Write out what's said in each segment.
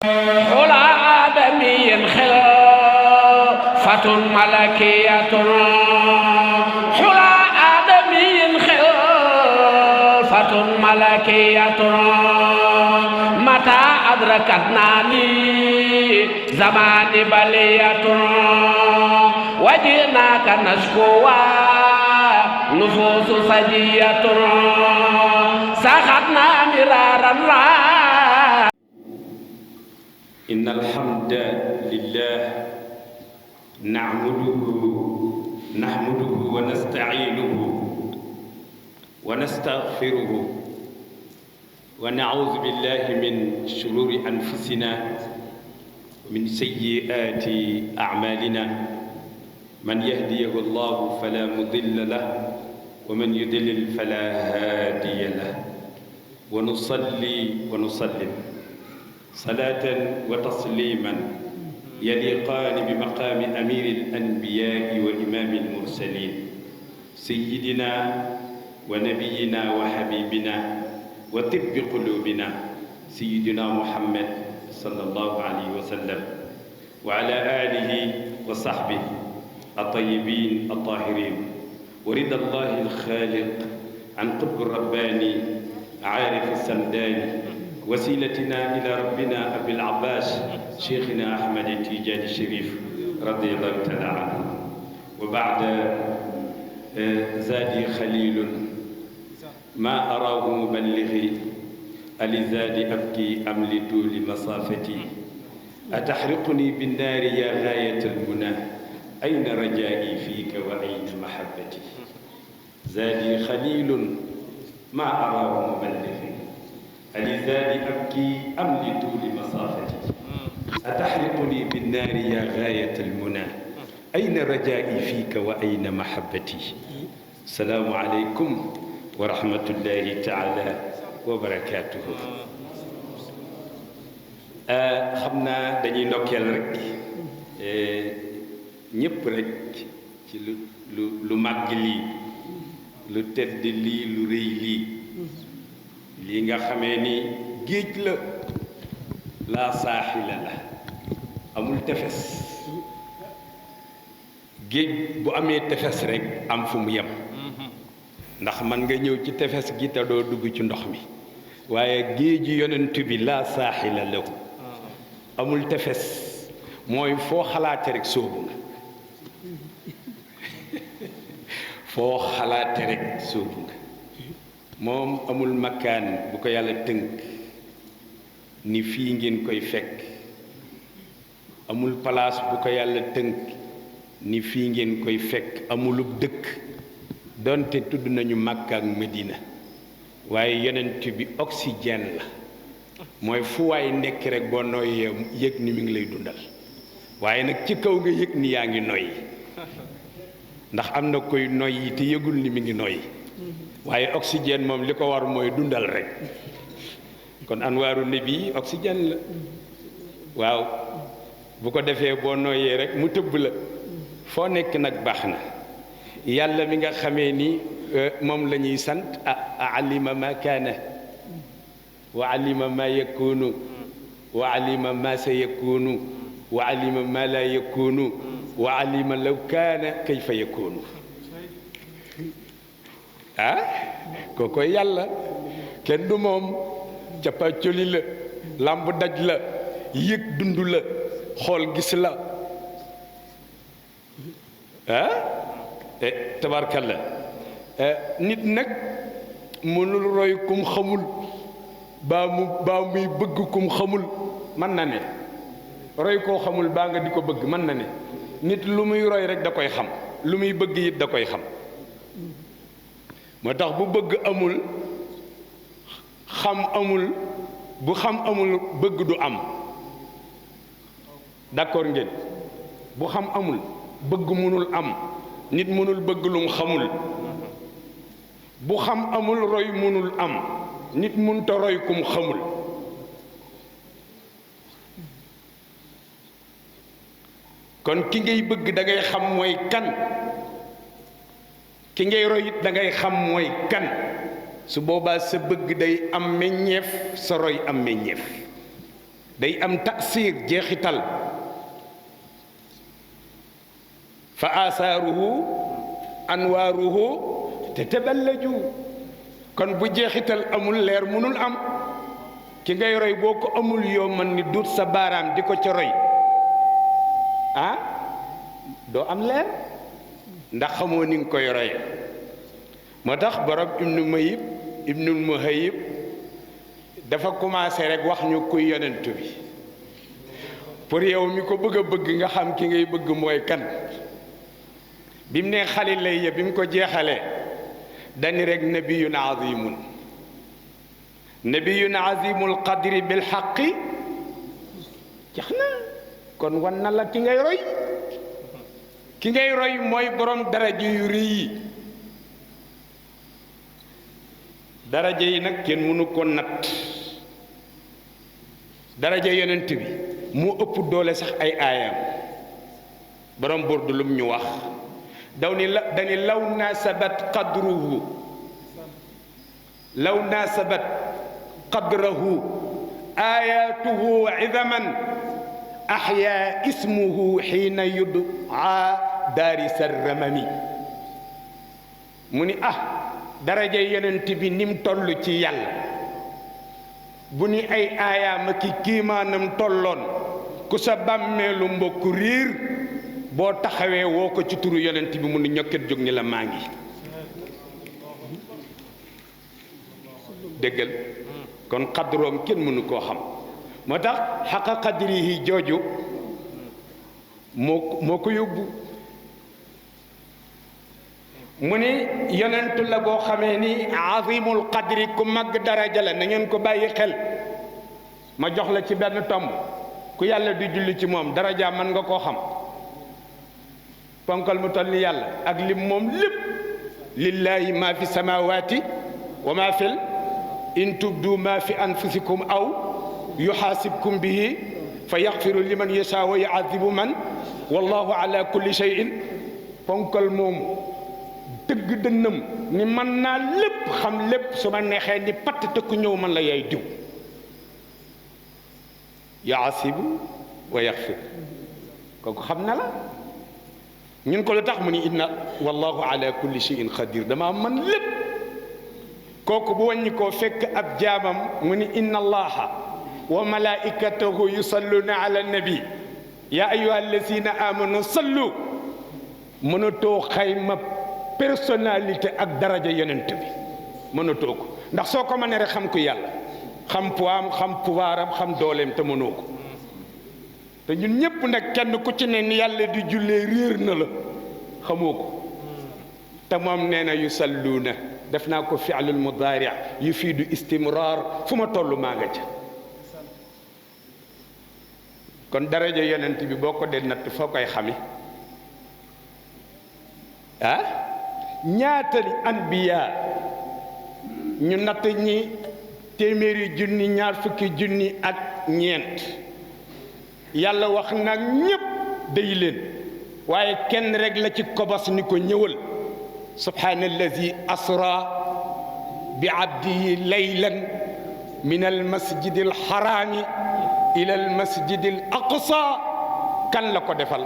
حلى آدمي خلافة ملكية حلى آدمي خلافة ملكية متى أدركتناني زمان بلية وجئناك نشكوى نفوس سجية سخطنا مرارا إن الحمد لله نحمده ونستعينه ونستغفره ونعوذ بالله من شرور أنفسنا من سيئات أعمالنا من يهديه الله فلا مضل له ومن يضلل فلا هادي له ونصلي ونسلم صلاة وتسليما يليقان بمقام أمير الأنبياء وإمام المرسلين سيدنا ونبينا وحبيبنا وطب قلوبنا سيدنا محمد صلى الله عليه وسلم وعلى آله وصحبه الطيبين الطاهرين ورضا الله الخالق عن قطب الرباني عارف السمداني وسيلتنا إلى ربنا أبي العباس شيخنا أحمد التيجاني الشريف رضي الله تعالى عنه وبعد زادي خليل ما أراه مبلغي ألزادي أبكي أم لطول مسافتي أتحرقني بالنار يا غاية المنى أين رجائي فيك وأين محبتي زادي خليل ما أراه مبلغي ألزادي أبكي أم لطول مسافتي أتحرقني بالنار يا غاية المنى أين رجائي فيك وأين محبتي السلام عليكم ورحمة الله تعالى وبركاته خمنا داني نوكيل رك ñépp rek ci lu màgg lii lu tedd lii lu rëy lii nga xamee ni géej la saaxila la amul tefes géej bu amee tefes rek am fu mu yem ndax man nga ñëw ci tefes gi te doo dugg ci ndox mi waaye géeju yonent bi laa saaxila la amul tefes mooy foo xalaate rek sóobu nga foo xalaate rek sóobu nga moom amul makkaan bu ko yàlla tënk ni fii ngeen koy fekk amul palaas bu ko yàlla tënk ni fii ngeen koy fekk amulub dëkk donte tudd nañu Makka ak Medina waaye yonent bi oxygène la mooy fu waay nekk rek boo nooyee yëg ni mi ngi lay dundal waaye nag ci kaw nga yëg ni yaa ngi noyyi ndax am na koy noyyi te yëgul ni mi ngi noyyi waaye oxygène moom li ko war mooy dundal rek kon anwaaru nabi oxygène la waaw bu ko defee boo noyyee rek mu tëbb la foo nekk nag baax na yàlla mi nga xamee ni moom la ñuy sant alima ma kaana wa alima ma yakunu wa alima ma sa yakunu wa alima ma la yakunu wa alima law kaana kayfa yakunu kookoy yàlla kenn du moom capacoli la làmb daj la yëg dund la xool gis la tabarkalla nit nag mënul roy kum xamul baa muy bëgg kum xamul mën na ne roy koo xamul baa nga di ko bëgg mën na ne nit lu muy roy rek da koy xam lu muy bëgg it da koy xam moo tax bu bëgg amul xam amul bu xam amul bëgg du am d'accord ngeen bu xam amul bëgg mënul am nit mënul bëgg lu mu xamul bu xam amul roy mënul am nit mënta roy kum xamul kon ki ngay bëgg da ngay xam mooy kan ki ngay roy it da ngay xam mooy kan su boobaa sa bëgg day am meññeef sa roy am meññeef day am tasir jeexital fa asaaruhu anwaaruhu tataballaju kon bu jeexital amul leer mënul am ki ngay roy boo ko amul yoo mën ni dut sa baaraam di ko ca roy doo am leer ndax xamoo ni nga koy roy moo tax borom ibnul muhayyib dafa commencé rek wax ñu kuy yonent bi pour yow mi ko bëgg a bëgg nga xam ki ngay bëgg mooy kan bi mu ne xalil lay ya bi mu ko jeexalee dani rek nabiyun azimun nabiyun azimul qadri bil xaqi jeex na kon wan na la ki ngay roy mooy borom daraja yu rëy yi daraja yi nag kenn mënu ko natt daraja yonent bi moo ëpp doole sax ay aayam borom burdu lum ñu wax dani law nasabat qadruhu law nasabat qadrahu ayatuhu idaman ahya ismuhu xiina yud'a daarisa ramami mu ni daraja yonent bi nim toll ci yàlla bu ni ay aayaam ak kiimaanam tolloon ku sa bàmmeelu mbokk riir boo taxawee woo ko ci turu yonent bi mu ni ñokket jóg ni la maa ngi déggal kon xadroom kenn mënu koo xam moo tax xaqa qadrihi jooju moo ko yóbbu mu ni yonentu la boo xamee ni azimul qadri ku màgg daraja la na ngeen ko bàyyi xel ma jox la ci benn tomb ku yàlla di julli ci moom daraja mën nga koo xam ponkal mu toll ni yàlla ak lim moom lépp lillahi ma fi samawati wa ma fil in tubdu ma fi anfusikum aw yuxaasibkum bihi fa yaxfiru liman yasha wa yuadibu man wallahu ala kulli shay'in ponkal moom dëgg dënnam ni mën naa lépp xam lépp su ma neexee ni patt te ku ñëw man la yaay diw yaasibu wa yaxfir kooku xam na la ñun ko lu tax mu ni inna wallahu ala kulli shay'in qadir dama mën lépp kooku bu wàññi koo fekk ab jaamam mu ni inna allaha wa malaikatahu yusalluna ala nabi ya ayyuha allazina amanu sallu mënatoo xayma personnalité ak daraja yonent bi mënatoo ko ndax soo ko mënee rek xam ko yàlla xam poids xam pouvoiram xam dooleem te mënoo ko te ñun ñépp nag kenn ku ci ne ni yàlla di jullee réer na la xamoo ko te moom nee na yusalluuna def naa ko fi'lul mudaari' yufiidu istimraar fu ma toll maa nga ca kon daraja yonent bi boo ko dee natt foo koy xami ñaatali anbiya ñu natt ñi téeméeri junni ñaar fukki junni ak ñeent yàlla wax nag ñépp day leen waaye kenn rek la ci kobos ni ko ñëwal subhaanallazi asra bi abdihi laylan min almasjidi alxaraami ila almasjidi al aqsa kan la ko defal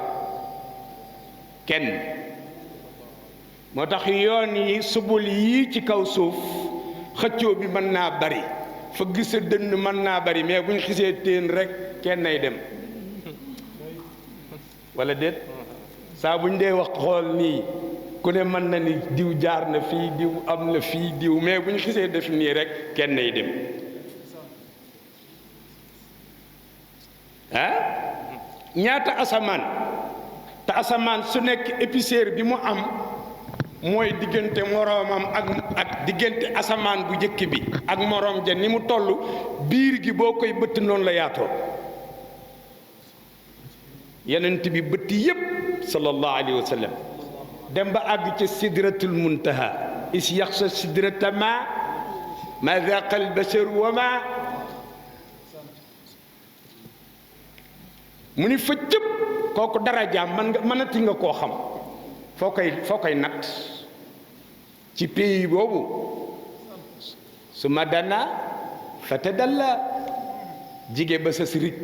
kenn moo tax yoon yi subul yii ci kaw suuf xëccoo bi mën naa bari fa gisa dënn mën naa bari mais bu ñu xisee teen rek kenn ay dem wala déet saa bu ñu dee wax xool nii ku ne mën na ni diw jaar na fii diw am na fii diw mais bu ñu xisee def nii rek kenn ay dem ñaata asamaan te asamaan su nekk épaisseur bi mu am mooy diggante moroomam ak diggante asamaan bu njëkk bi ak moroom ja ni mu toll biir gi boo koy bëtt noonu la yaatoo yonent bi bëtt yépp sallallahu alayhi wa sallam dem ba àgg ca sidratul muntaha is yaxsa sidrata ma zaqa al bashar wa ma mu ni fa cëpp kooku darajaam man nga mënati nga koo xam foo koy natt ci pays boobu su ma dana fa tadalla jige ba sa sirik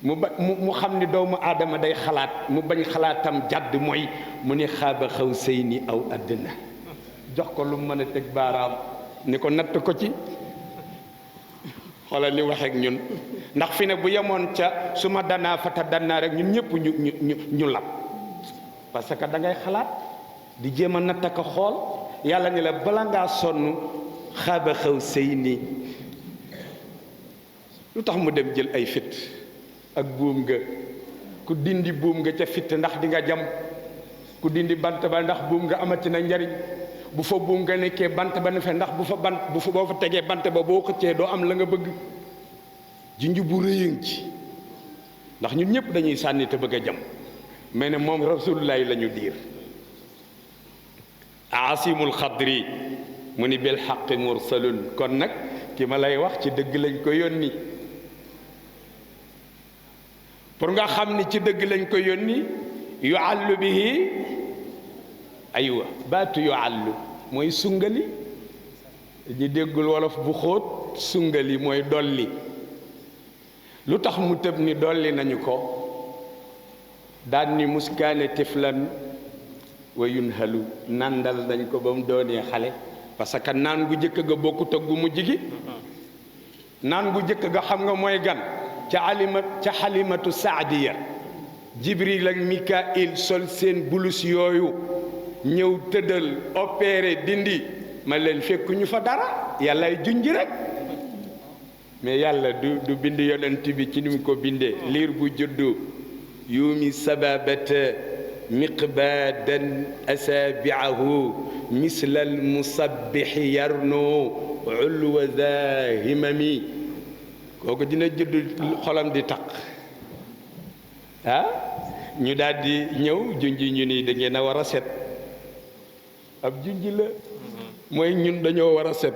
mu xam ni doomu aadama day xalaat mu bañ xalaatam jàdd mooy mu ni xaaba xaw sëy ni aw àddina jox ko lu mën a teg baaraam ni ko natt ko ci xoolal ni waxeek ñun ndax fi ne bu yemoon ca su ma danaa fata danaa rek ñun ñëpp ñu lab parce que da ngay xalaat di jéem a natt ko xool yàlla ni la bala ngaa sonn xaaba xaw sëy ni lu tax mu dem jël ay fit ak buum nga ku dindi buum nga ca fitt ndax di nga jam ku dindi bant ba ndax buum nga amati na njariñ bu fa buum nga nekkee bant ba ne fe ndax boo fa tegee bant ba boo xëccee doo am la nga bëgg junj bu rëyëng ci ndax ñun ñëpp dañuy sànni te bëgg a jam mais ne moom rasulullahi la ñu diir asimul xadri mu ni bil xaqi mursalun kon nag ki ma lay wax ci dëgg lañ ko yónni pour nga xam ni ci dëgg lañ ko yónni yu àllu bihi aywa baatu yu àllu mooy sungali ñi déggul wolof bu xóot sungali mooy dolli lu tax mu tëb ni dolli nañu ko daan ni muskaane tiflan wa yunhalu nandal nañ ko ba mu doonee xale parce que naan gu jëkk ga bokkut ak gu mujj gi naan gu jëkk ga xam nga mooy gan ca xalimatu saadiya jibril ak mikail sol seen bulus yooyu ñëw tëddal opéré dindi ma leen fekku ñu fa dara yàllaay junj rek mais yàlla du bind yonent bi ci ni mu ko bindee liir bu juddu yuumi sababata miqbaadan asaabiahu mislal musabbixi yarnu ulwa za himami kooku dina judd xolam di taq ñu daal di ñëw junj ñu ni da ngeen a war a set ab junj la mooy ñun dañoo war a set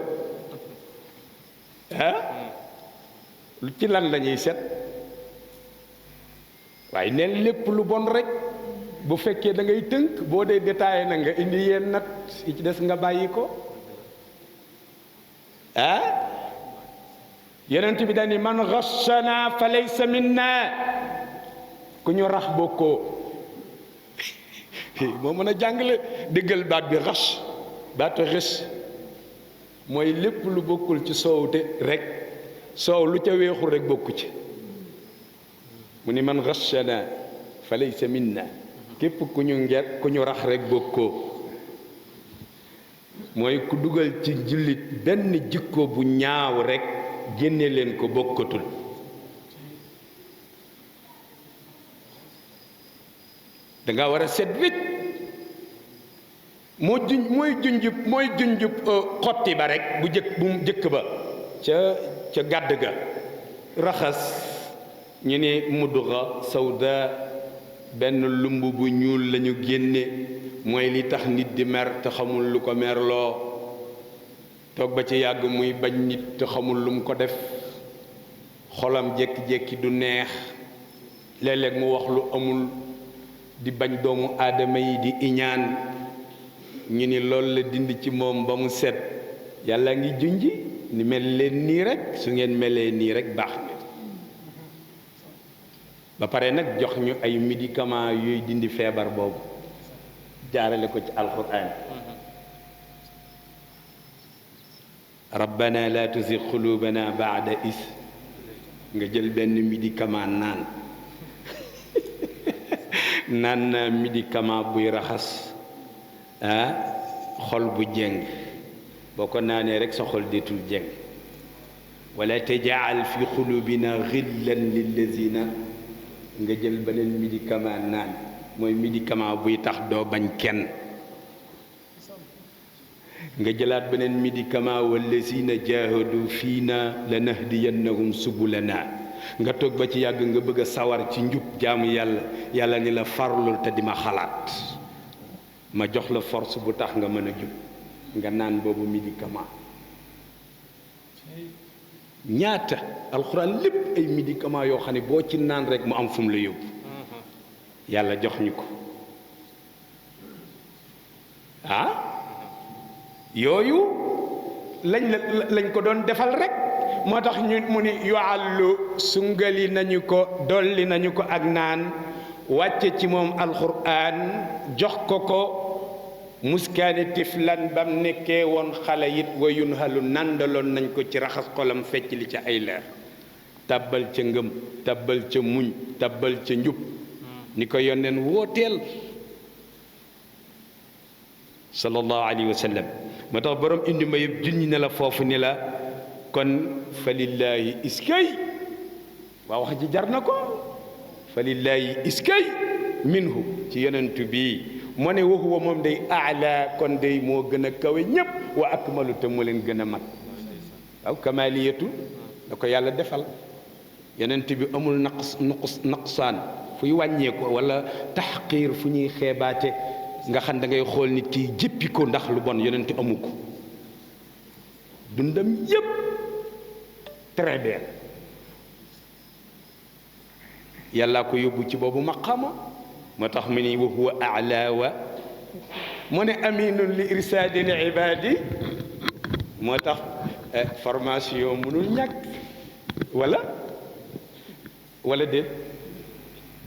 ci lan la ñuy set waaye neen lépp lu bon rek bu fekkee da ngay tënk boo dee détaillé na nga indi yéen nat yi ci des nga bàyyi ko yonent bi dañu man ghassana fa laysa minna ku ñu rax bokkoo moo mën a jàngale déggal baat bi rax baatu res mooy lépp lu bokkul ci soowte rek soow lu ca weexul rek bokku ci mu ni man ghassana fa laysa minna képp ku ñu rax rek bokkoo mooy ku dugal ci jullit benn jikko bu ñaaw rek génne leen ko bokkatul danga war a set wécc mooy junjub xotti ba rek bu jëkk ba ca gàdd ga raxas ñu ne mudga sawda benn lumb bu ñuul lañu génne mooy li tax nit di mer te xamul lu ko merloo toog ba ci yàgg muy bañ nit te xamul lu mu ko def xolam jékki-jékki du neex léeg-léeg mu wax lu amul di bañ doomu aadama yi di iñaan ñu ni loolu la dindi ci moom ba mu set yàlla ngi junji ni mel leen nii rek su ngeen melee nii rek baax na ba pare nag jox ñu ay médicaments yooyu dindi feebar boobu jaarale ko ci alquran rabbana la tuzigh qulubana ba'da is nga jël benn médicament naan na médicament buy raxas xol bu jeng boo ko naanee rek sa xol deetul jeng wala tajal fi qulubina ghillan lillazina nga jël beneen médicament naan mooy médicament buy tax doo bañ kenn nga jëlaat beneen médicament wallazina jahadu fiina lanahdiyannahum subulana nga toog ba ci yàgg nga bëgg a sawar ci njub jaamu yàlla ni la farlul te di ma xalaat ma jox la force bu tax nga mën a jub nga naan boobu médicament ñaata alxuraan lépp ay médicament yoo xam ne boo ci naan rek mu am fu mu la yóbbu yàlla jox ñu ko yooyu lañ ko doon defal rek moo tax ñu mu ni yuallu sungali nañu ko dolli nañu ko ak naan wàcce ci moom alquran jox ko muskaani tiflan bam nekkee woon xale it wa yunhalu nandaloon nañ ko ci raxas xolam fecc li ca ay leer tabbal ca ngëm tabbal ca muñ tabbal ca njub ni ko yónneen wooteel sallallahu alayhi wa sallam moo tax borom indi ma yëpp junñi ne la foofu ni la kon fa lillaahi iskay waa wax ji jar na ko fa lillaahi iskay minhu ci yonent bi moo ne wa huwa moom day aala kon day moo gën a kawe ñépp wa akmalu te moo leen gën a mat waaw kamaliyatu da ko yàlla defal yonent bi amul naqsaan fuy wàññeeku wala taxqiir fu ñuy xeebaate nga xam da ngay xool nit ki jéppi ko ndax lu bon yonent amu ko dundam yépp très bien yàllaa ko yóbbu ci boobu maqama moo tax mu ni wa huwa a'la wa mu ne aminun li irsaadil ibaadi moo tax formation mënul ñàkk wala déet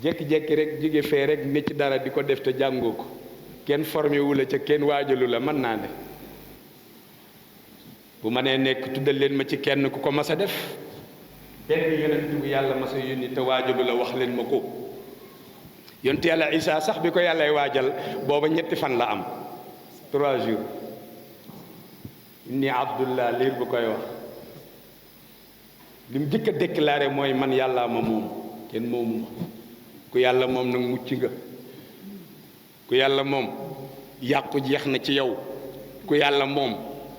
jékki-jékki rek jóge fee rek ne ci dara di ko def te jàngoo ko kenn formé wu la ca kenn waajalu la mën naa ne bu ma nee nekk tuddal leen ma ci kenn ku ko mas a def benn yonent bu yàlla mas a yónni te waajalu la wax leen ma ko yonent yàlla Isaa sax bi ko yàllay waajal booba ñetti fan la am 3 jours inni abdullah liir bu koy wax li mu jëkk a déclaré mooy man yàllaa ma moom kenn moomu ma ku yàlla moom nag mucc nga ku yàlla moom yàqu jeex na ci yow ku yàlla moom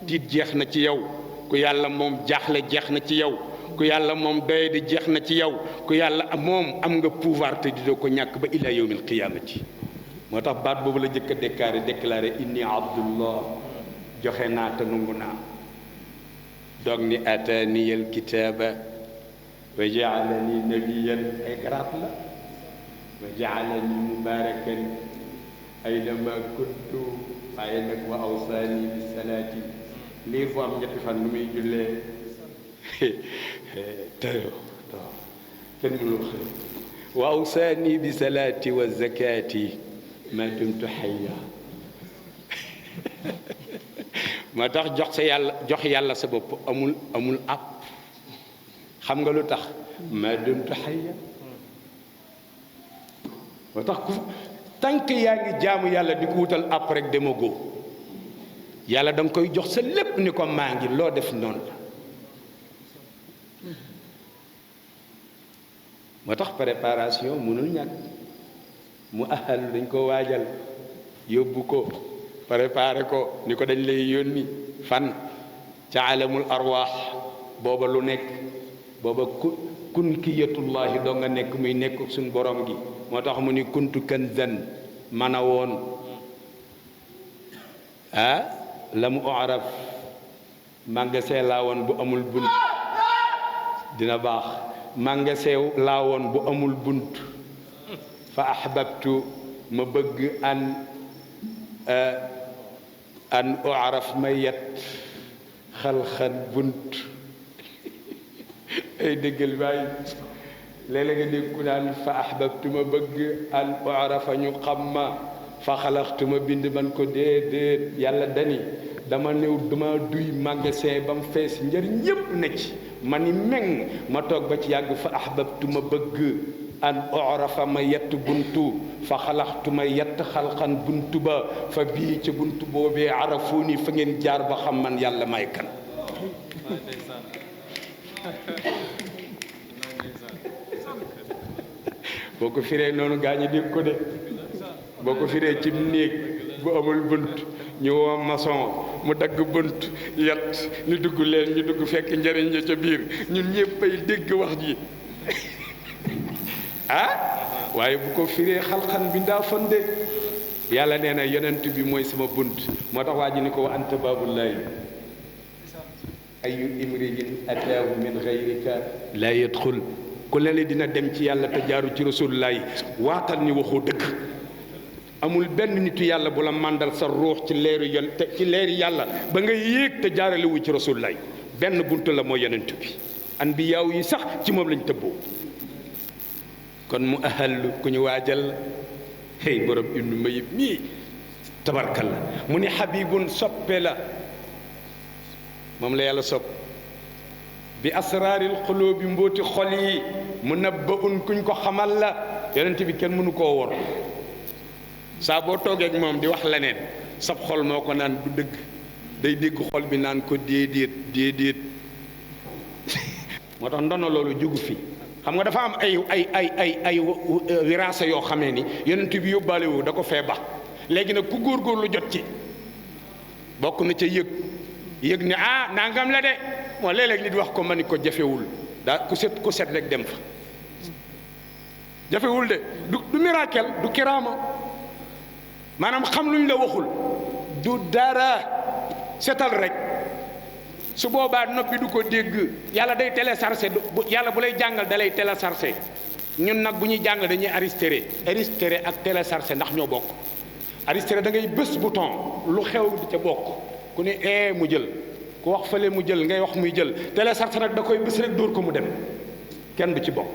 tiit jeex na ci yow ku yàlla moom jaaxle jeex na ci yow ku yàlla moom doye di jeex na ci yow ku yàlla moom am nga pouvoir te di doo ko ñàkk ba ila yawmil qiyaamati moo tax baat boobu la jëkk a déclaré inni abdullah joxe naa te nangu naa doog ni ataaniyal kitaaba wa jaalani nabiyan ay garaat la wa jaalani mubarakan aynama kuntu waaye nag wa awsaani bi salaati liir bu am ñetti fan lu muy jullee tayo kenn mënul xëy wa awsaani bi salaati wa zakaati ma dumtu hayya moo tax jox yàlla sa bopp amul àpp xam nga lu tax ma dumtu hayya moo tax ku tànk yaa ngi jaamu yàlla di ko wutal àpp rek demago yàlla da nga koy jox sa lépp ni ko maa ngi loo def noonu la moo tax préparation mënul ñàkk mu ahal dañ ko waajal yóbbu ko préparé ko ni ko dañ lay yónni fan ca alamul arwaax booba lu nekk booba kun kiyatullahi doo nga nekk muy nekk suñ borom gi moo tax mu ni kuntu kanzan man a woon la mu araf magasin laa woon bu amul bunt dina baax magasin laa woon bu amul bunt fa ahbabtu ma bëgg an araf ma yet xalxan bunt ay déggal waay léeg-léeg nga dégg ku naan fa ahbabtu ma bëgg an arafa ñu xam ma fa xalaxtu ma bind man ko déedéet yàlla dani dama néew dama duy magasin ba mu fees njëriñ yépp ne ci ma ni meng ma toog ba ci yàgg fa ahbabtu ma bëgg an arafa ma yett buntu fa xalaxtu ma yett xalxan buntu ba fa bii ca buntu boobee arafu ni fa ngeen jaar ba xam man yàlla may kan boo ko firee noonu gaa ñi dégg ko de boo ko firee ci néeg bu amul bunt ñu woo maçon mu dagg bunt yat ñu dugg leen ñu dugg fekk njëriñ ja ca biir ñun ñëpp ay dégg wax ji waaye bu ko firee xalxan bi ndaa fande yàlla nee na yonent bi mooy sama bunt moo tax waa ji ni ko wa anta baabullahi ayu imriin ataahu min gayrika laa yadxul ku leen dina dem ci yàlla te jaaru ci rasulullahi waatal ni waxoo dëgg amul benn nitu yàlla bu la màndal sa ruux ci leeri yàlla ba nga yéeg te jaarale wu ci rasulullahi benn bunt la mooy yonent bi anbiyaaw yi sax ci moom lañ tëbboo kon mu ahal ku ñu waajal hey borom Ibnu Mayib mii tabarkalla mu ni habibun soppe la moom la yàlla sopp bi asraaril xulóobi mbóoti xol yi mu nabbaun kuñ ko xamal la yonent bi kenn mënu koo wor saa boo toogee ak moom di wax leneen sab xol moo ko naan du dëgg day dégg xol bi naan ko déedéet déedéet moo tax ndono loolu jugu fi xam nga dafa am ay wiraasa yoo xamee ni yonent bi yóbbaale wu da ko fee ba léegi nag ku góorgóorlu jot ci bokk na ca yëg ne ah nangam la de moo léeg-léeg nit wax ko ma ni ko jafewul daa ku set rek dem fa jafewul de du miracle du kiraama maanaam xam luñ la waxul du dara setal rek su boobaa noppi du ko dégg yàlla day téléchargé yàlla bu lay jàngal da lay téléchargé ñun nag bu ñuy jàngal dañuy aristéré ak téléchargé ndax ñoo bokk aristéré da ngay bës bouton lu xew di ca bokk ku ne mu jël ku wax fële mu jël ngay wax muy jël téléchargé nag da koy bës rek dóor ko mu dem kenn du ci bokk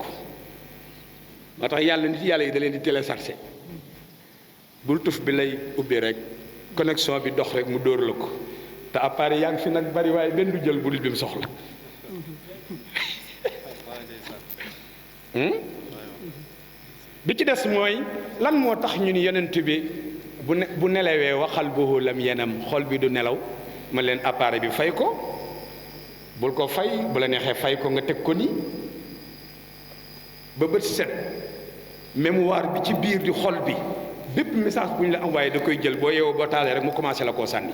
moo tax yàlla nit yàlla yi da leen di téléchargé bul tuf bi lay ubbi rek connexion bi dox rek mu dóor la ko te appareil yaa ngi fi nag bari waaye benn du jël bul bi mu soxla bi ci des mooy lan moo tax ñu ni yonent bi bu nelawee waxal boobu lam yenam xol bi du nelaw ma leen appareil bi fay ko bul ko fay bu la neexee fay ko nga teg ko ni ba bët set mémoire bi ci biir di xol bi bépp message bu ñu la envoyé da koy jël boo yeewoo boo taalee rek mu commencé la koo sànni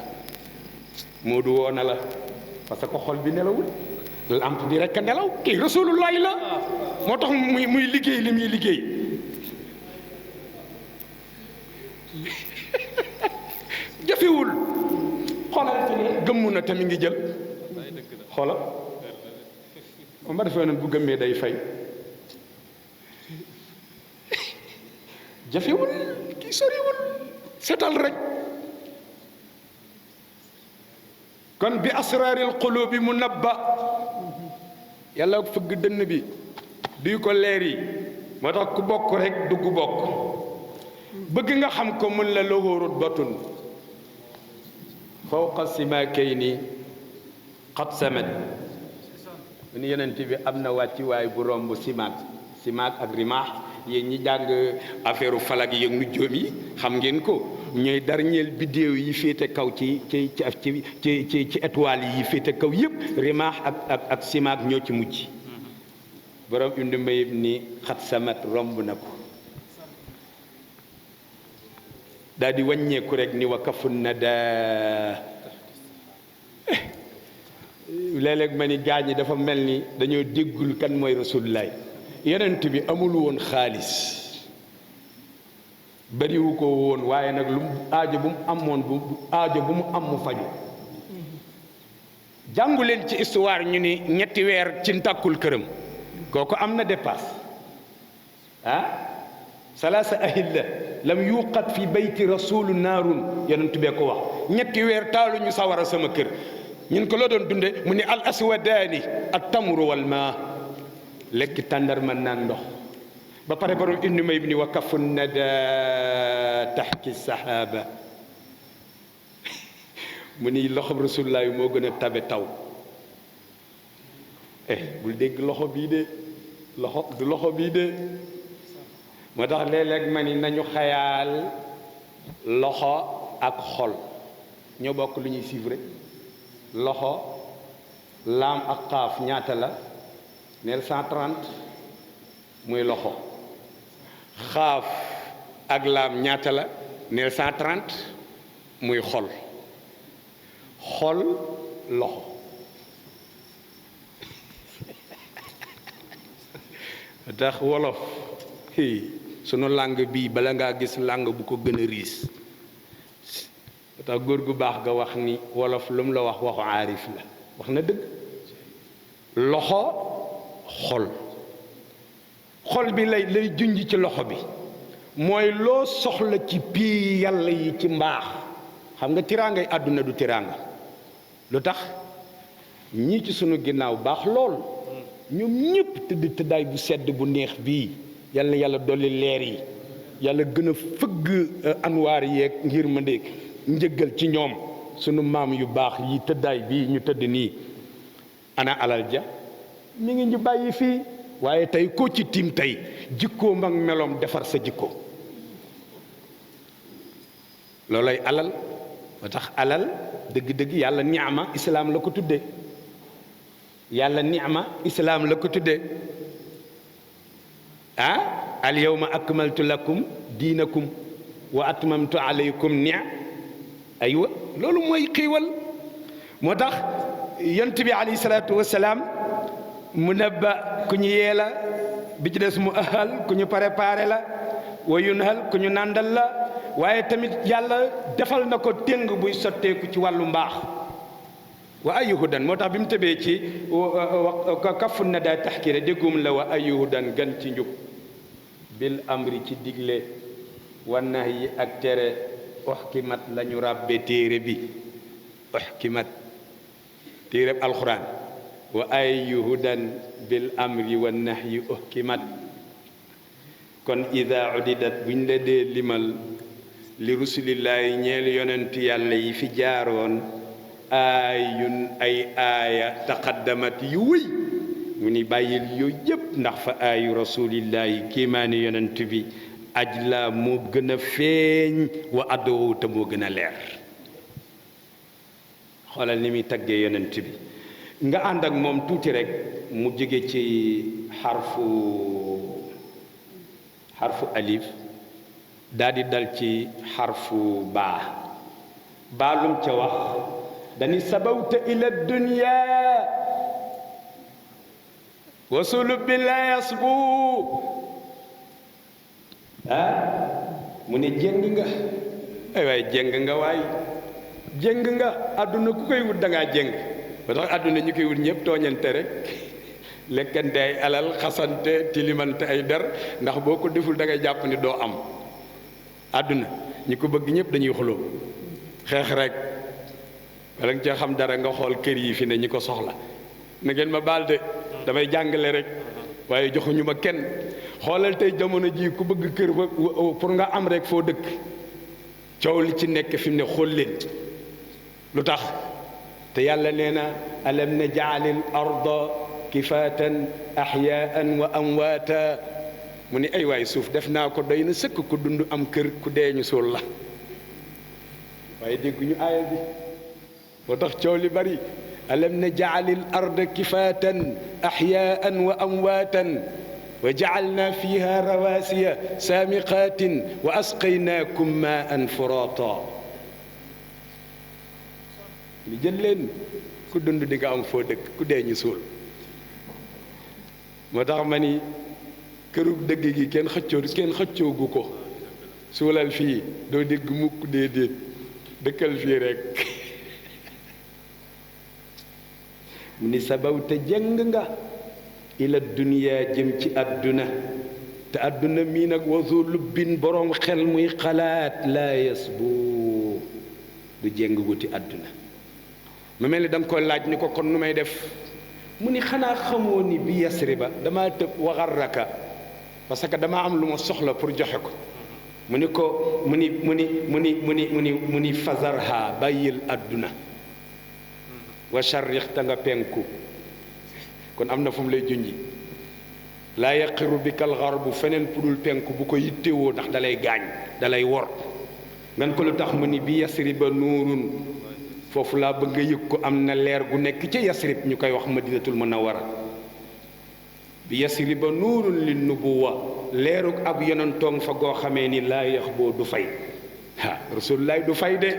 moo du woo na la parce que xol bi nelawul lamp bi rek a nelaw kii rasulullahi la moo tax muy liggéey li muy liggéey jafewul xoolal fi ne gëmmu na te mi ngi jël xoolal moom ma defee noonu bu gëmmee day fay jafewul kii soriwul setal rek kon bi asraaril qulubi mu nabba yàlla fëgg dënn bi duy ko leer yi moo tax ku bokk rek dugg bokk bëgg nga xam ko mun la lahu rutbatun fawqa simaakayni qad samat mu ni yonent bi am na wàcci waay bu romb simaak ak rimaax yéen ñi jàng affaire falak yi ak nujjoom yi xam ngeen ko ñooy darñeel biddéew yi féete kaw ci étoile yi féete kaw yëpp rimaax ak simaak ñoo ci mujj borom Ibnu Mayib ni xat samat romb na ko daal di wàññeeku rek ni wa kafun na daa léeg-léeg ma ni gaañ ñi dafa mel ni dañoo déggul kan mooy rasulullah yonent bi amul woon xaalis bariwu ko woon waaye nag lu aajo bu mu amoon aajo bu mu am mu faju jàngu leen ci histoire ñu ni ñetti weer ci ntàkkul këram kooku am na dépasse salaasa ahilla lam yuqat fi bayti rasulu naarun yonent bee ko wax ñetti weer taaluñu sawara sama kër ñun ko loo doon dunde mu ni al aswadaani at tamru wal maa lekk tàndarma naan ndox ba pare borom Ibnu Mayib ni wa kafu nada taxki saxaaba mu ni loxob rasulullah moo gën a tabe taw bul dégg loxo bii de loxo bii de moo tax léeg-léeg ma ni nañu xayaal loxo ak xol ñoo bokk lu ñuy suivre loxo laam ak xaaf ñaata la neel 130 muy loxo xaaf ak laam ñaata la neel 130 muy xol loxo tax wolof sunu langue bii bala ngaa gis langue bu ko gën a riis tax góor gu baax ga wax ni wolof lu mu la wax waxu aarif la wax na dëgg loxo xol bi lay junj ci loxo bi mooy loo soxla ci pii yàlla yi ci mbaax xam nga tiraangay àdduna du tiraanga lu tax ñii ci sunu ginnaaw baax lool ñoom ñëpp tëdd tëddaay bu sedd bu neex bii yal na yàlla dolli leer yi yàlla gën a fëgg anwaar yeeg ngir ma ndéeg njëggal ci ñoom sunu maam yu baax yi tëddaay bii ñu tëdd nii ana alal ja mi ngi ñu bàyyi fii waaye tey koo ci tiim tey jikkoom ak meloom defar sa jikko loolay alal moo tax alal dëgg-dëgg yàlla ni'ma islaam la ko tuddee yàlla ni'ma islaam la ko tuddee al yawma akmaltu lakum diinakum wa atmamtu alaykum aywa loolu mooy xiiwal moo tax yont bi alayhi salaatu wasalaam mu nabba ku ñu yee la bi ci des mu ahal ku ñu préparé la wa yunhal ku ñu nàndal la waaye tamit yàlla defal na ko téng buy sotteeku ci wàllu mbaax wa ayuhudan moo tax bi mu tëbee ci kafu na daa taxkire déggum la wa ayuhudan gan ci njub bil amri ci digle wa nahyi ak tere uxkimat la ñu ràbbe téere bi uxkimat téere alxuraan wa ayuhudan bil amri wa nahyi uxkimat kon ida udidat buñ la dee limal li rusulillaahi ñeel yonent yàlla yi fi jaaroon aayun ay aaya taqaddamat yu wëy mu ni bàyyil yooyu yëpp ndax fa aayu rasulillahi kiimaani yonent bi ajla moo gën a feeñ wa addoo te moo gën a leer xoolal ni muy taggee yonent bi nga ànd ak moom tuuti rek mu jóge ci xarfu alif daal di dal ci xarfu baa lum ca wax dani sabawta ila dunya wa sulubi la yasbu mu ne jéng nga ay waay jéng nga waay jéng nga àdduna ku koy wut da ngaa jéng ba tax àdduna ñu koy wut ñëpp tooñante rek lekkante ay alal xasante tilimante ay der ndax boo ko deful da ngay jàpp ni doo am àdduna ñi ko bëgg ñëpp dañuy xuloo xeex rek wala nga cee xam dara nga xool kër yi fi ne ñi ko soxla na ngeen ma baal de damay jàngale rek waaye joxuñu ma kenn xoolal tey jamono ji ku bëgg kër ba pour nga am rek foo dëkk coow li ci nekk fi mu ne xool leen lu tax te yàlla nee na alam naj'alil arda kifaatan ahyaan wa amwaata mu ni ay waay suuf def naa ko doy na sëkk ku dund am kër ku dee ñu suul la waaye dégguñu aaya bi moo tax coow li bari alam naj'alil arda kifaatan ahyaan wa amwaatan wa ja'alna fiha rawasiya saamiqatin wa asqaynaakum maan furata li jël leen ku dund di nga am foo dëkk ku dee ñu suul moo tax ma ni këru dëgg gi kenn xëccoogu ko suulal fii doo dégg mukk déedéet dëkkal fii rek mu ni sabawte jëng nga ila dunya jëm ci àdduna te àdduna mii nag wasu lubbin boroom xel muy xalaat laa yasbu du jëng wuti àdduna mu mel ni da nga koy laaj ni ko kon nu may def mu ni xanaa xamoo ni bi Yasriba damaa tëb waxarraka parce que damaa am lu ma soxla pour joxe ko mu ni ko mu ni fazarha bàyyil àdduna wa sharrix ta nga penku kon am na fu mu lay junji laa yaqiru bika alxarbu feneen pudul penku bu ko yittewoo ndax dalay gaañ dalay wor ngan ko lu tax mu ni bi Yasriba nuurun foofu laa bëgg nga yëg ko am na leer gu nekk ci Yasrib ñu koy wax Madinatul Munawwara bi Yasriba nuurun lin nubuwa leerug ab yonentoong fa goo xamee ni laa yax boo du fay rasulullaay du fay de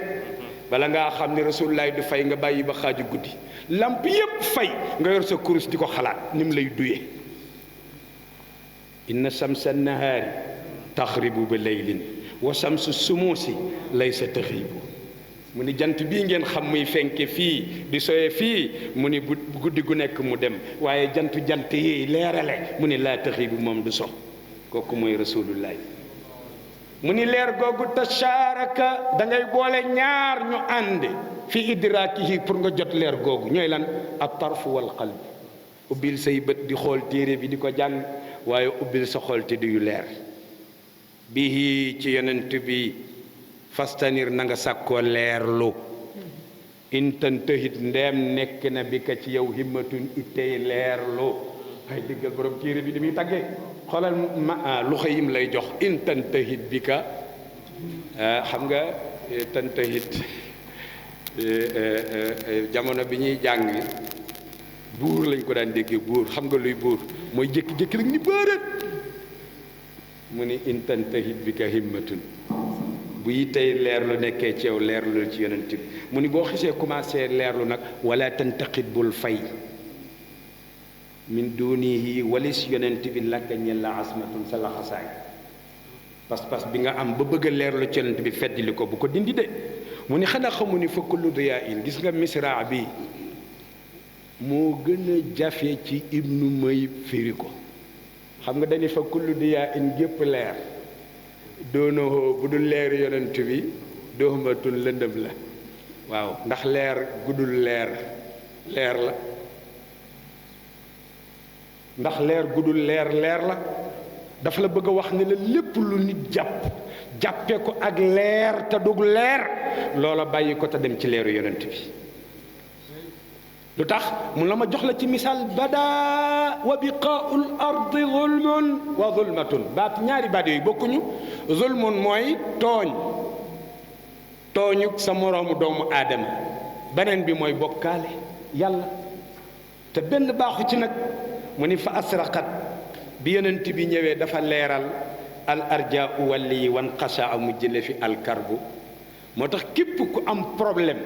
bala ngaa xam ne rasulullaay du fay nga bàyyi ba xaaju guddi lamp yépp fay nga yor sa kurus di ko xalaat ni mu lay duyee inna shamsa nahaari taxribu bi laylin wa shamsu sumuusi laysa taxiibu mu ni jant bii ngeen xam muy fenke fii di soye fii mu ni bu guddi gu nekk mu dem waaye jant yi leerale mu ni laa taxiibu moom du so kooku mooy rasulullaay mu ni leer googu tashaaraka da ngay boole ñaar ñu ànd fi idraakihi pour nga jot leer googu ñooy lan at tarfu wal qalb ubbil say bët di xool téere bi di ko jàng waaye ubbil sa xol te du leer bihi ci yonent bi fastanir na nga sàkkoo leerlu in tantahit ndeem nekk na bi ka ci yow himmatun ittey leerlu ay diggal borom téere bi di muy tàggee xoolal lu xëyim lay jox in tantahit bi ka xam nga tantahit jamono bi ñuy jàng buur lañ ko daan déggee buur xam nga luy buur mooy jékki-jékki rek ni bëreet mu ni in tantahit bi ka himmatun bu yi tey leerlu nekkee ci yow leerlu ci yonent bi mu ni boo xisee commencé leerlu nag wala tantaqit bul fay min dunihi walis yonent bi lakka ñel la asmatun sa laxasaay pas-pas bi nga am ba bëgg a leerlu ci yonent bi feddili ko bu ko dindi de mu ni xanaa xamu ni fa kullu diyaa in gis nga misra bi moo gën a jafe ci ibnu may firi ko xam nga dañu fa kullu diyaa in gépp leer doonoo bu dul leer yonent bi doomatul lëndëm la waaw ndax leer gudul leer leer la ndax leer gudul leer leer la dafa la bëgg a wax ne la lépp lu nit jàppe ko ak leer te dug leer loola bàyyi ko te dem ci leeru yonent bi lu tax mun la ma jox la ci misaal bada wa biqaa'ul ardi zulmun wa zulmatun ñaari baat yooyu bokkuñu zulmun mooy tooñuk sa moroomu doomu aadama beneen bi mooy bokkaale yàlla te benn baaxu ci nag mu ni fa asraqat bi yonent bi ñëwee dafa leeral al arja u wàlli yi wan xasa mu jële fi alkarbu moo tax képp ku am problème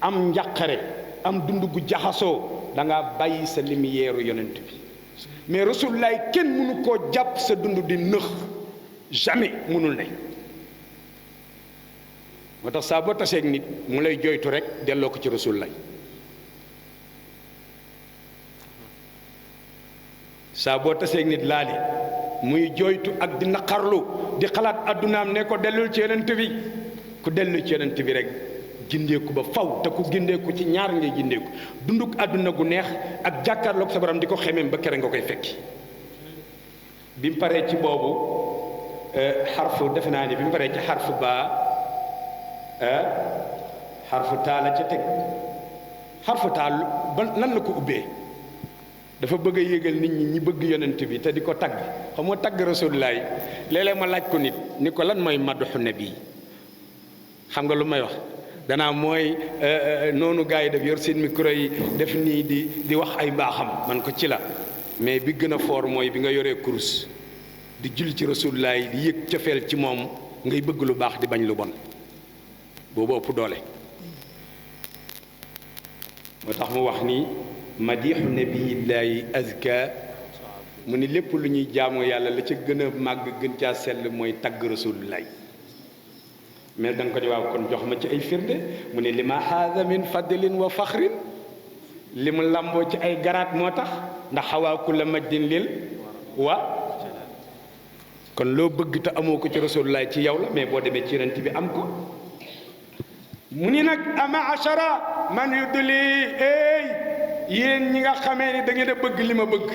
am njàqare am dund gu jaxasoo da ngaa bàyyi sa lumière yonent bi mais rasulullaay kenn mënu koo jàpp sa dund di nëx jamais mënul ne moo tax saa boo taseeg nit mu lay joytu rek delloo ko ci rasulullaay saa boo taseeg nit laali muy joytu ak di naqarlu di xalaat addunaam ne ko dellul ci yonent bi ku dellu ci yonent bi rek gindeeku ba faw te ku gindeeku ci ñaar ngay gindeeku dunduk àdduna gu neex ak jàkkaarloog sa borom di ko xemeem ba kere nga koy fekki bi mu paree ci boobu xarfu defe naa ni bi mu paree ci xarfu baa xarfu taa la ca teg xarfu taa ba lan la ko ubbee dafa bëgg a yégal nit ñi bëgg yonent bi te di ko tagg xam nga tagg rasulullaay léeg-léeg ma laaj ko nit ni ko lan mooy madxu nabi xam nga lu may wax danaa mooy noonu gars yi def yor seen micro yi def nii di wax ay mbaaxam man ko ci la mais bi gën a foor mooy bi nga yoree kurus di julli ci rasulullaay di yëg cofeel ci moom ngay bëgg lu baax di bañ lu bon boobu ëpp doole moo tax mu wax ni madixu nabiyillaahi azka mu ni lépp lu ñuy jaamoo yàlla la ca gën a màgg gën caa sell mooy tagg rasulullaay mais da nga ko di waaw kon jox ma ci ay firnde mu ne li ma haada min fadlin wa faxrin li mu làmboo ci ay garaat moo tax ndax xawaa kulla majdin lil wa kon loo bëgg te amoo ko ci rasulullaay ci yow la mais boo demee ci yonent bi am ko mu ni nag ama achara man yudli yéen ñi nga xamee ni da ngeen a bëgg li ma bëgg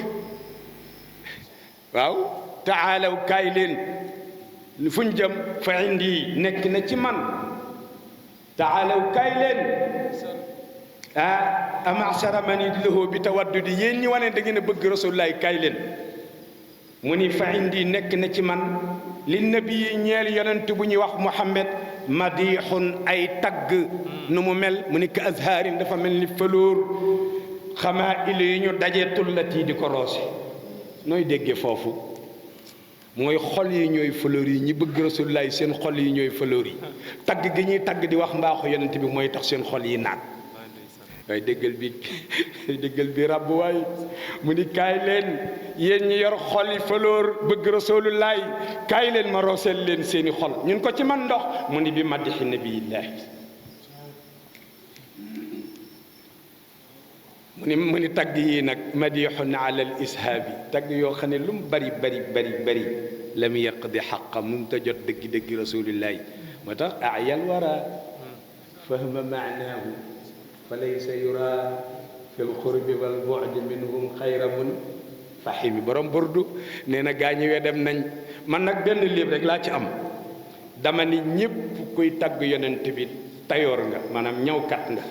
waaw taalaw kaay leen fuñ jëm fa indi nekk na ci man taalaw kaay leen amachara man yudlihu bi tawaddudi yéen ñi wane da ngeen a bëgg rasulullaay kaay leen mu ni fa indi nekk na ci man li nabi ñeel yonent bu ñuy wax Muhammad madixun ay tagg nu mu mel mu ni ka azhaarin dafa mel ni fëlóor xamaa il yi ñu dajee tullati di ko roose nooy déggee foofu mooy xol yi ñooy fleur yi ñi bëgg rasulullaay seen xol yi ñooy fleur yi tagg gi ñuy tagg di wax mbaaxu yonent bi mooy tax seen xol yi naat waaye déggal bi ràbb waay mu ni kaay leen yéen ñi yor xol yi fleur bëgg rasulullaay kaay leen ma rooseel leen seeni xol ñun ko ci man ndox mu ni bi madixi nabiyillaahi mu ni tagg yi nag madixun ala al ishaabi tagg yoo xam ne lu mu bari lam yaqdi xaqa mun ta jot dëggi rasulillahi moo tax ayal wara fahma maanaahu fa laysa yura fil xurbi wal bu'di minhum xayra mun fahimi borom burdu nee na gaa ñi we dem nañ man nag benn livre rek laa ci am dama ni ñépp kuy tagg yonent bi tayoor nga maanaam ñawkat nga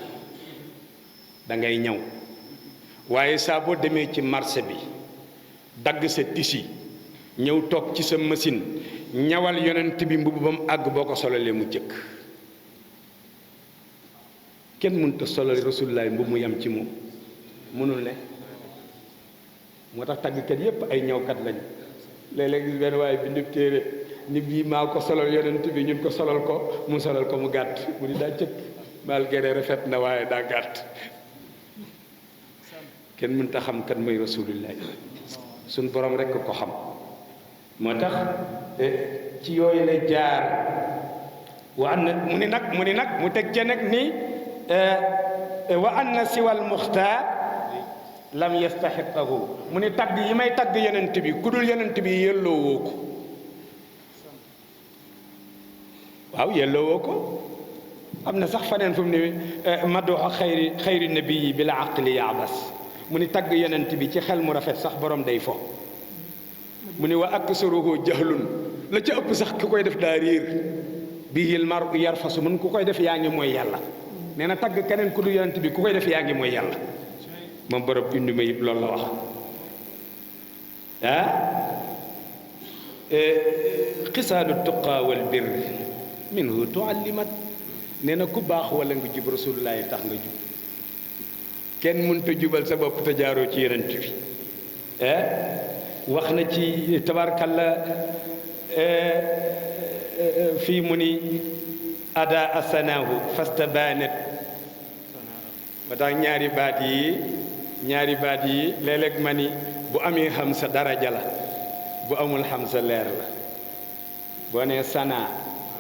da ngay ñaw waaye saa boo demee ci marché bi dagg sa tisi ñëw toog ci sa machine ñawal yonent bi mbubb ba mu àgg boo ko solalee mu jëkk kenn mënut a solal rasulullaay mbubb mu yam ci moom mënul ne moo tax tàggkat yépp ay ñawkat lañ léeg-léeg gis benn waaye bindub téere ni bii maa ko solal yonent bi ñun ko solal ko mu solal ko mu gàtt mu ni daa cëkk malgré rafet na waaye daa gàtt kenn mënut a xam kan mooy rasulullaay suñ borom rekk ko xam moo tax ci yooyu la jaar wa an na mu ni nag mu teg ca nag ni wa anna siwal muxtaar lam yastaxiqahu mu ni tagg yi may tagg yonent bi ku dul yonent bi yelloo woo ko waaw yelloo woo ko am na sax faneen fu mu ni madoxa xayri nabii bi la aqli yaabas mu ni tagg yonent bi ci xel mu rafet sax borom day fo mu ni wa aksaruhu jahlun la ca ëpp sax ku koy def daa réer bihil maru yarfasu mun ku koy def yaa ngi mooy yàlla nee na tagg keneen ku du yonent bi ku koy def yaa ngi mooy yàlla moom borom indi ma yëpp loolu la wax xisaadu tuqaa wal birr minhu tuallimat nee na ku baax wala nga jub rasulullahi tax nga jub kenn mënut a jubal sa bopp te jaaroo ci yonent bi wax na ci tabarkalla fii mu ni ada asanaahu fastabanat ba tax ñaari baat yi léeg-léeg ma ni bu amee xam sa daraja la bu amul xam sa leer la boo nee sanaa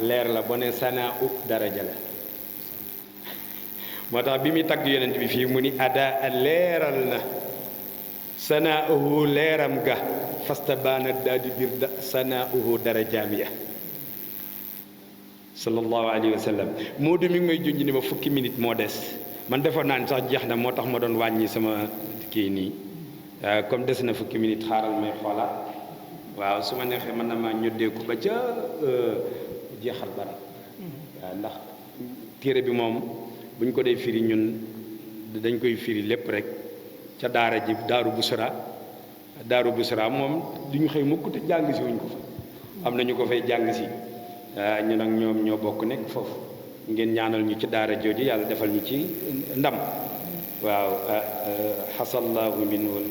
leer la boo nee sanaa u daraja la moo tax bi muy tagg yonent bi fii mu ni ada a leeral na sanaa uhu leeram ga fastabanat daa di biir sanaa uhu darajaam ya sallallahu alayhi wa sallam Moodu mi ngi may junj ni ma fukki minute moo des man defoon naa ni sax jeex na moo tax ma doon wàññi sama kii nii comme des na fukki minute xaaral may xoolaat waaw su ma neexee mën na maa ñoddeeku ba ca jeexal bara waaw ndax téere bi moom buñ ko dee firi ñun dañ koy firi lépp rek ca daara ji daaru busra moom duñu xëy mukk te jàng si wuñ ko fa am na ñu ko fay jàng si ñun ak ñoom ñoo bokk nekk foofu ngeen ñaanal ñu ci daara jooju yàlla defal ñu ci ndam waaw xasallahu minhu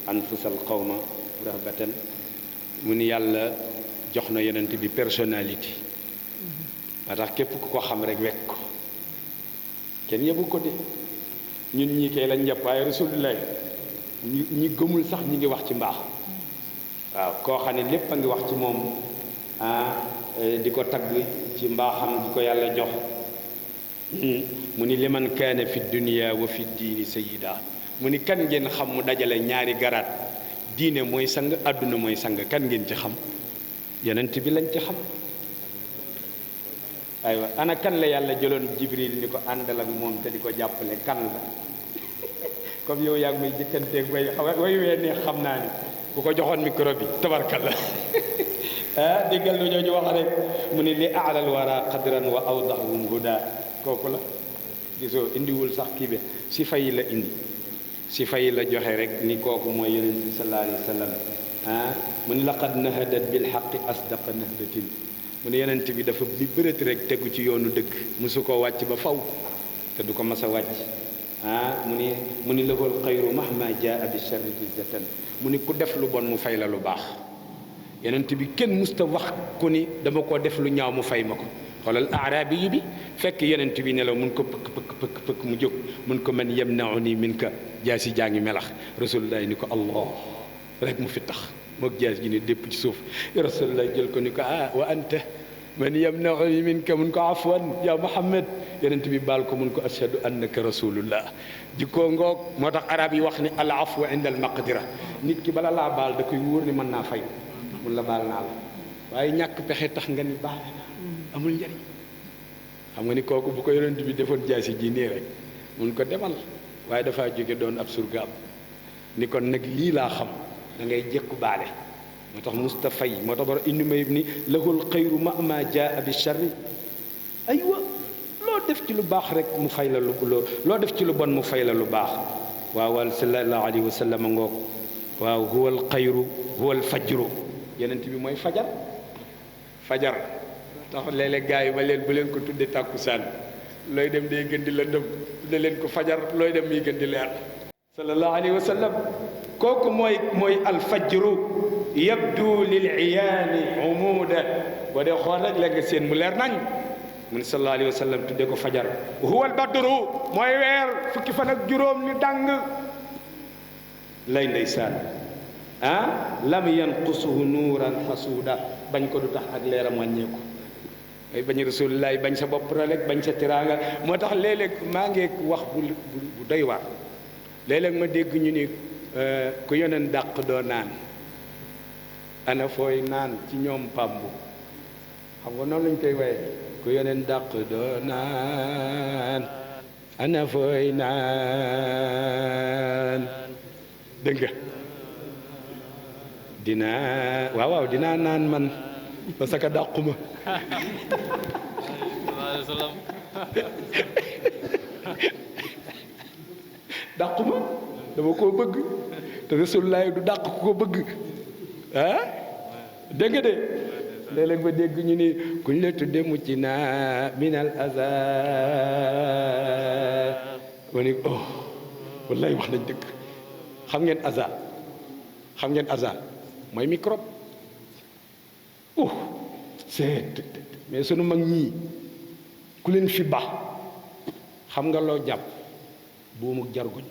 anfusal qawma rahbatan mu ni yàlla jox na yonent bi personnalité moo tax képp ku ko xam rek wekk ko kenn yebu ko de ñun ñii kay lañ jàpp waaye rasulullah ñi gëmul sax ñi ngi wax ci mbaax waaw koo xam ne lépp a ngi wax ci moom di ko tagg ci mbaaxam di ko yàlla jox mu ni liman kaana fi dunia wa fi diini sayida mu ni kan ngeen xam mu dajale ñaari garaat diine mooy sang àdduna mooy sang kan ngeen ci xam yonent bi lañ ci xam aywa ana kan la yàlla jëloon jibril ni ko àndal ak moom te di ko jàppale kan la comme yow yaa ngi may jëkkanteeg way wee neex xam naa ni bu ko joxoon micro bi tabarkalla déggal lu ñooñu wax rek mu ni li aalal wara qadran wa awdahum huda kooku la gisoo indiwul sax kii bi si fay la indi si fay la joxe rek ni kooku mooy yonent bi sallallahu alayhi wa sallam mu ni laqad nahadat bil haqqi asdaqa nahdatin mu ne yonent bi dafa bi bërët rek tegu ci yoonu dëgg mosu koo wàcc ba faw te du ko mas a wàcc mu ni lahul xayru mahma jaa bi sharri izzatan mu ni ku def lu bon mu fay la lu baax yonent bi kenn musta wax ko ni dama ko def lu ñaaw mu fay ma ko xoolal aarabi yu bi fekk yonent bi ne la mun ko pëkk mu jóg mun ko man yamnauni minka jaasi jaa ngi melax rasulullah ni ko allah rek mu fi tax moog jaas gi ne dépp ci suuf rasulullah jël ko ni ko wa anta man yamnauni minka mun ko afwan ya muhammad yonent bi baal ko mun ko ashhadu annaka rasulullah jikkoo ngoog moo tax arab yi wax ni al afwa inda al maqdira nit ki bala laa baal da koy wóor ni mën naa fay mun la baal naa la waaye ñàkk pexe tax nga ni baal na amul njariñ xam nga ni kooku bu ko yonent bi defoon jaasi ji nii rek mun ko demal waaye dafaa jóge doon ab surgaam ni kon nag lii laa xam da ngay jékku baale moo tax Moustapha yi moo tax bara indi mayib ni lahul xayru ma jaa bi sharri aywa loo def ci lu baax rek mu fay la loo def ci lu bon mu fay la lu baax waaw wal sallallahu alayhi wa sallam ngoog waaw huwal xayru huwal fajru yenent bi mooy fajar tax léeg-léeg gars yi ba leen bu leen ko tudde tàkkusaan looy dem day gën di lëndëm tudde leen ko fajar looy dem muy gën di leer sallallahu alayhi wa sallam kooku mooy alfajru yabdu lil iyaani umuda boo dee xool rek léegi seen mu leer nañ mu ne sallallahu alayhi wa sallam tudde ko fajar huwal badru mooy weer fukki fan ak juróom ni dàng lay ndeysaan lam yanqusuhu nuuran xasuuda bañ ko du tax ak leeram wàññeeku ay bañ rasulullaay bañ sa bopp rek bañ sa tiraanga moo tax léeg-léeg maa ngi wax bu doy waar léeg-léeg ma dégg ñu ni ku yoneen dàq doo naan ana fooy naan ci ñoom pàmbu xam nga noonu lañ koy waye ku yoneen dàq doo naan ana fooy naan dégg nga waaw dinaa naan man parce que dàquma dàquma dama koo bëgg te Rasulullah du dàq ku ko bëgg dégg nga de léeg-léeg ba dégg ñu ni kuñ la tudde mucc naa minal aza ma ni wallahi wax nañ dëgg xam ngeen aza mooy microbe mais sunu mag ñii ku leen fi ba xam nga loo jàpp buumuk jarguñ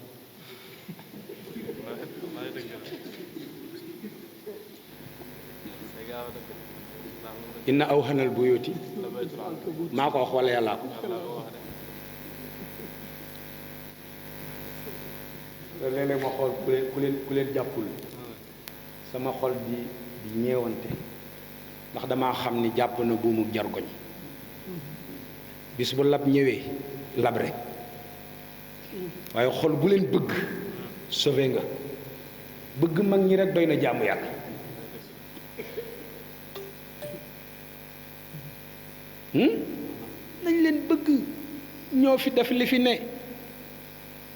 inna awhanal buyuti maa ko wax wala yàllaa ko léeg-léeg ma xool ku leen jàppul sama xol di ñeewante ndax damaa xam ni jàpp na buumuk jargoñ bis bu lab ñëwee lab rek waaye xol bu leen bëgg sauvé nga bëgg mag ñi rek doy na jaamu yàlla nañ leen bëgg ñoo fi def li fi ne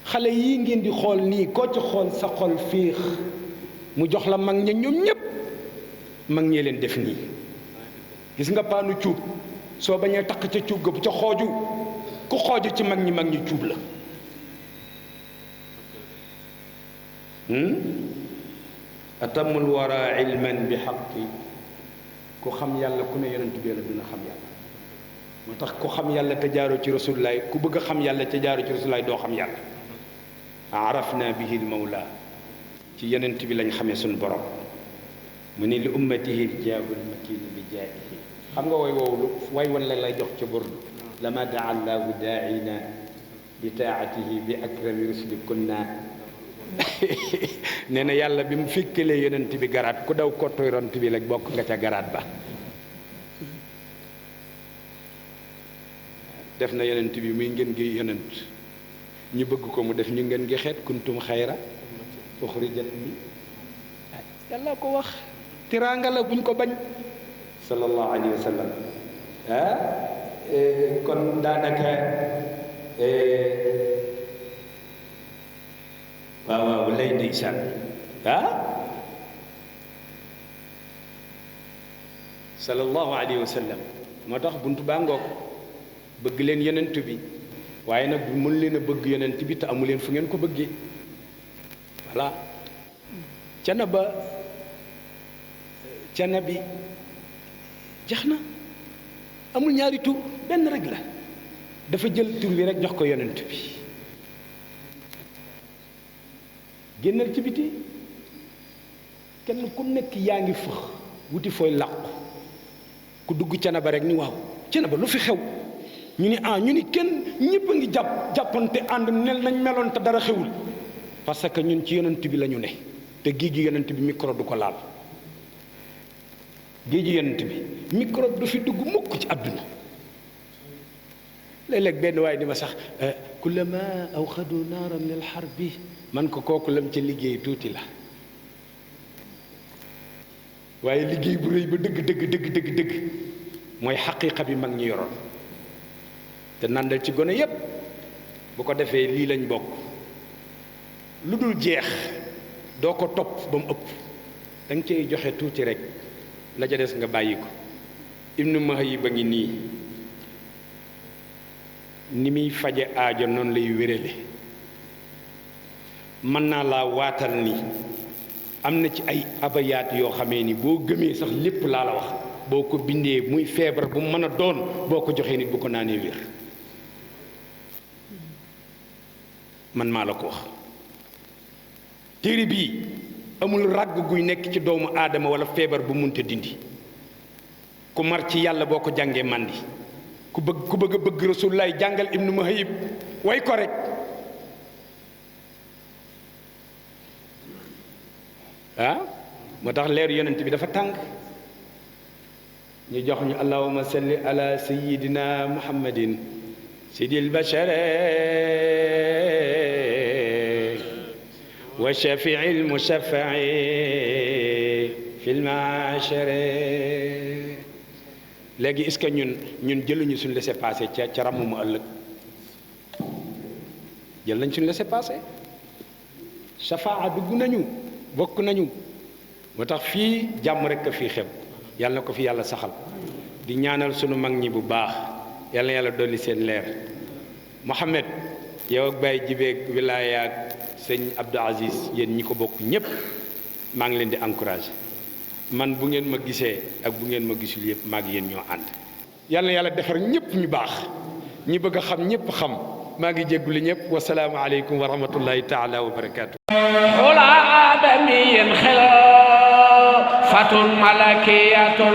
xale yii ngeen di xool nii koo ci xool sa xol féex mu jox la mag ña ñoom ñépp mag ñee leen def nii gis nga paanu cuub soo bañee takk ca cuub ga bu ca xooju ku xooju ci mag ñi cuub la atamul wara ilman bi xaqi ku xam yàlla ku ne yonent bi la dina xam yàlla moo tax ku xam yàlla te jaaroo ci rasulullaay ku bëgg a xam yàlla te jaaroo ci rasulullaay doo xam yàlla arafna bihi lmawla ci yonent bi lañ xamee suñu borom mu ni li ummatihi jaabul makini bi jaa'ihi xam nga way woowu way wan la lay jox ca burdu lama daa allahu daaina bi taatihi bi akrami rusuli kunna nee na yàlla bi mu fekkalee yonent bi garaat ku daw kottoy ront bi rek bokk nga ca garaat ba def na yonent bi muy ngeen gi yonent ñu bëgg ko mu def ñu ngeen gi xeet kuntum xayra uxrijat bi yàlla ko wax tiraanga la buñ ko bañ sallallahu alayhi wa sallam kon daanaka waaw lay ndeysaan sallallahu alayhi wa sallam moo tax buntu baa ngoog bëgg leen yonent bi waaye nag bu mën leen a bëgg yonent bi te amu leen fu ngeen ko bëggee voilà cana bi jax na amul ñaari tur benn rek la dafa jël tur bi rek jox ko yonent bi génnal ci biti kenn ku nekk yaa ngi fëx wuti fooy làqu ku dugg cana ba rek ni waaw cana ba lu fi xew ñu ni kenn ñëpp a ngi jàppante ànd nel nañ meloon te dara xewul parce que ñun ci yonent bi la ñu ne te géeju yonent bi micro du ko laal géeju yonent bi micro du fi dugg mukk ci àdduna léeg-léeg benn waaye di ma sax kullama awxadu naaran lil xarbi man ko kooku lam ca liggéey tuuti la waaye liggéey bu rëy ba dëgg mooy xaqiiqa bi mag ñi yoroon te nandal ci gone yépp bu ko defee lii lañ bokk lu dul jeex doo ko topp ba mu ëpp da nga cay joxe tuuti rek la ca des nga bàyyi ko Ibnu Muhayyib a ngi nii ni muy faje aajo noonu lay wérale mën naa laa waatal ni am na ci ay abayaat yoo xamee ni boo gëmee sax lépp laa la wax boo ko bindee muy feebar bu mën a doon boo ko joxee nit bu ko naanee wér man maa la ko wax téere bii amul ràgg guy nekk ci doomu aadama wala feebar bu munta dindi ku mar ci yàlla boo ko jàngee màndi ku bëgg a bëgg Rasulullaay jàngal Ibnu Muhayyib way ko rek moo tax leeru yonent bi dafa tàng ñu jox ñu allahumma salli ala sayyidina muhammadin sidil bashare wa shafi'il mushaffa'i fil mashare léegi est-ce que ñun jëluñu suñu laissez-passer ca ràmm mu ëllëg jël nañ suñu laissez-passer shafaa dugg nañu bokk nañu moo tax fii jàmm rek a fii xew yàlla na ko fi yàlla saxal di ñaanal sunu mag ñi bu baax yàlla na yàlla dolli seen leer Mohamed yow ak Baye Jibeeg Wilaya ak sëñ Abdou Aziz yéen ñi ko bokk ñépp maa ngi leen di encouragé man bu ngeen ma gisee ak bu ngeen ma gisul yëpp maa ngi yéen ñoo ànd yàlla na yàlla defar ñépp ñu baax ñi bëgg a xam ñépp xam maa ngi jéggulu ñépp wasalaamu aleykum wa rahmatullahi taala wa barakaatu xula aadamiyin xilaafatun malakiyatun